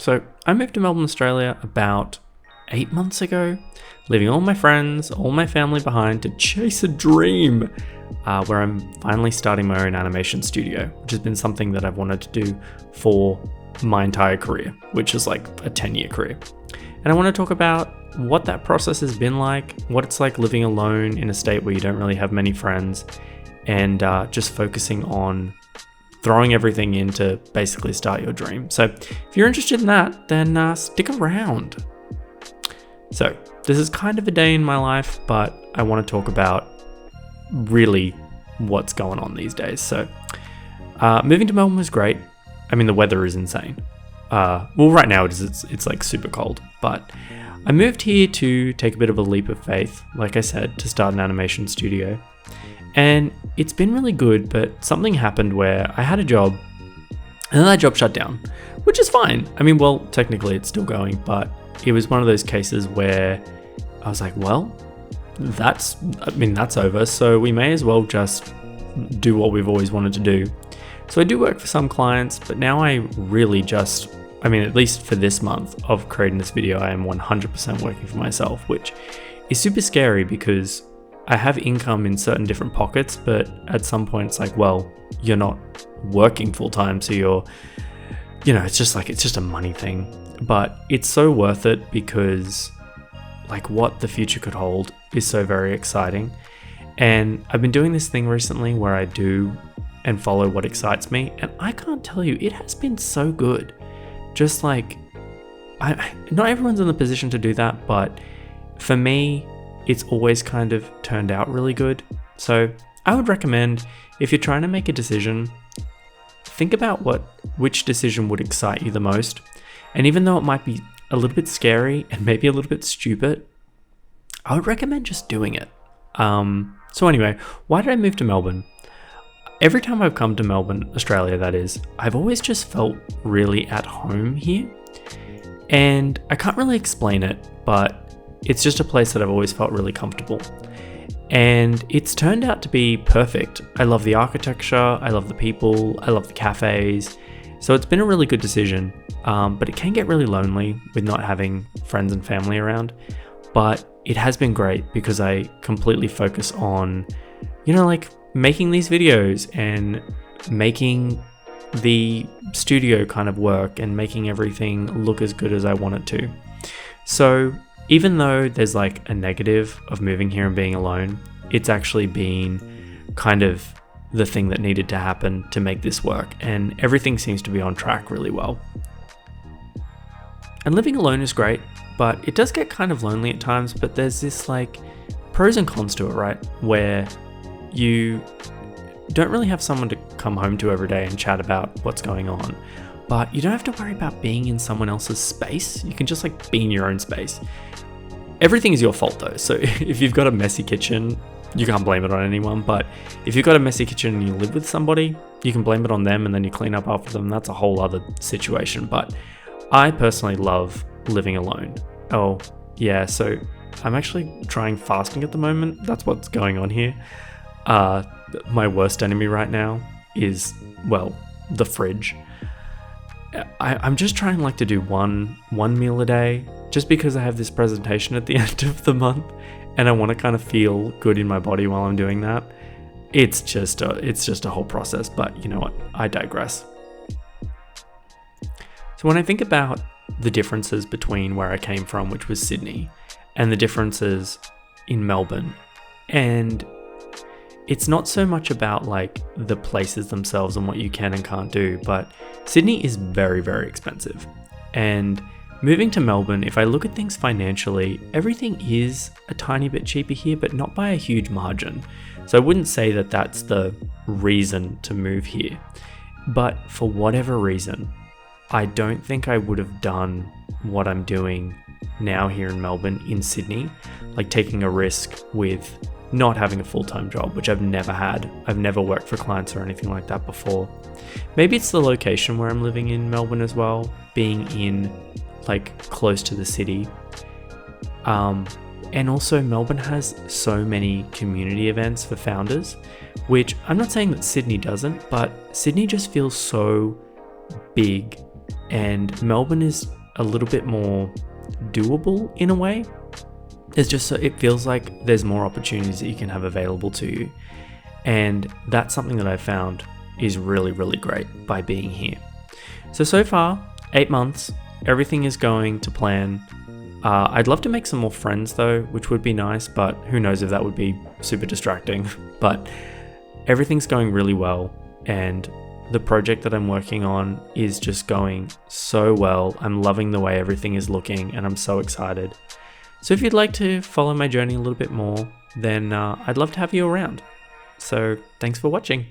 So I moved to Melbourne, Australia about 8 months ago, leaving all my friends, all my family behind to chase a dream, where I'm finally starting my own animation studio, which has been something that I've wanted to do for my entire career, which is like a 10-year career. And I want to talk about what that process has been like, what it's like living alone in a state where you don't really have many friends, and just focusing on throwing everything in to basically start your dream. So if you're interested in that, then stick around. So this is kind of a day in my life, but I want to talk about really what's going on these days. So moving to Melbourne was great. I mean, the weather is insane. Well, right now it's like super cold, but I moved here to take a bit of a leap of faith, like I said, to start an animation studio. And it's been really good, but something happened where I had a job and then that job shut down, which is fine. I mean, well, technically it's still going, but it was one of those cases where I was like, well, that's over. So we may as well just do what we've always wanted to do. So I do work for some clients, but now I really at least for this month of creating this video, I am 100% working for myself, which is super scary because I have income in certain different pockets, but at some point it's like, well, you're not working full time. So it's just a money thing, but it's so worth it because like what the future could hold is so very exciting. And I've been doing this thing recently where I do and follow what excites me. And I can't tell you, it has been so good. Just like, not everyone's in the position to do that, but for me, it's always kind of turned out really good. So I would recommend, if you're trying to make a decision, think about which decision would excite you the most. And even though it might be a little bit scary and maybe a little bit stupid, I would recommend just doing it. So anyway, why did I move to Melbourne? Every time I've come to Melbourne, Australia that is, I've always just felt really at home here. And I can't really explain it, but it's just a place that I've always felt really comfortable. And it's turned out to be perfect. I love the architecture, I love the people, I love the cafes. So it's been a really good decision, but it can get really lonely with not having friends and family around. But it has been great because I completely focus on, making these videos and making the studio kind of work and making everything look as good as I want it to. So even though there's like a negative of moving here and being alone, it's actually been kind of the thing that needed to happen to make this work, and everything seems to be on track really well. And living alone is great, but it does get kind of lonely at times, but there's this like pros and cons to it, right? Where you don't really have someone to come home to every day and chat about what's going on, but you don't have to worry about being in someone else's space. You can just like be in your own space. Everything is your fault though. So if you've got a messy kitchen, you can't blame it on anyone. But if you've got a messy kitchen and you live with somebody, you can blame it on them and then you clean up after them. That's a whole other situation. But I personally love living alone. Oh yeah, so I'm actually trying fasting at the moment. That's what's going on here. My worst enemy right now is, well, the fridge. I'm just trying to do one meal a day, just because I have this presentation at the end of the month and I want to kind of feel good in my body while I'm doing that. It's just a whole process, but you know what? I digress. So when I think about the differences between where I came from, which was Sydney, and the differences in Melbourne, and it's not so much about like the places themselves and what you can and can't do, but Sydney is very, very expensive. And moving to Melbourne, if I look at things financially, everything is a tiny bit cheaper here, but not by a huge margin. So I wouldn't say that that's the reason to move here. But for whatever reason, I don't think I would have done what I'm doing now here in Melbourne in Sydney, like taking a risk with not having a full-time job, which I've never had. I've never worked for clients or anything like that before. Maybe it's the location where I'm living in Melbourne as well, being in like close to the city. And also Melbourne has so many community events for founders, which I'm not saying that Sydney doesn't, but Sydney just feels so big and Melbourne is a little bit more doable in a way. It's just so it feels like there's more opportunities that you can have available to you, and that's something that I've found is really, really great by being here. So far, 8 months, everything is going to plan. I'd love to make some more friends though, which would be nice, but who knows if that would be super distracting. But everything's going really well, and the project that I'm working on is just going so well. I'm loving the way everything is looking, and I'm so excited. So if you'd like to follow my journey a little bit more, then I'd love to have you around. So thanks for watching.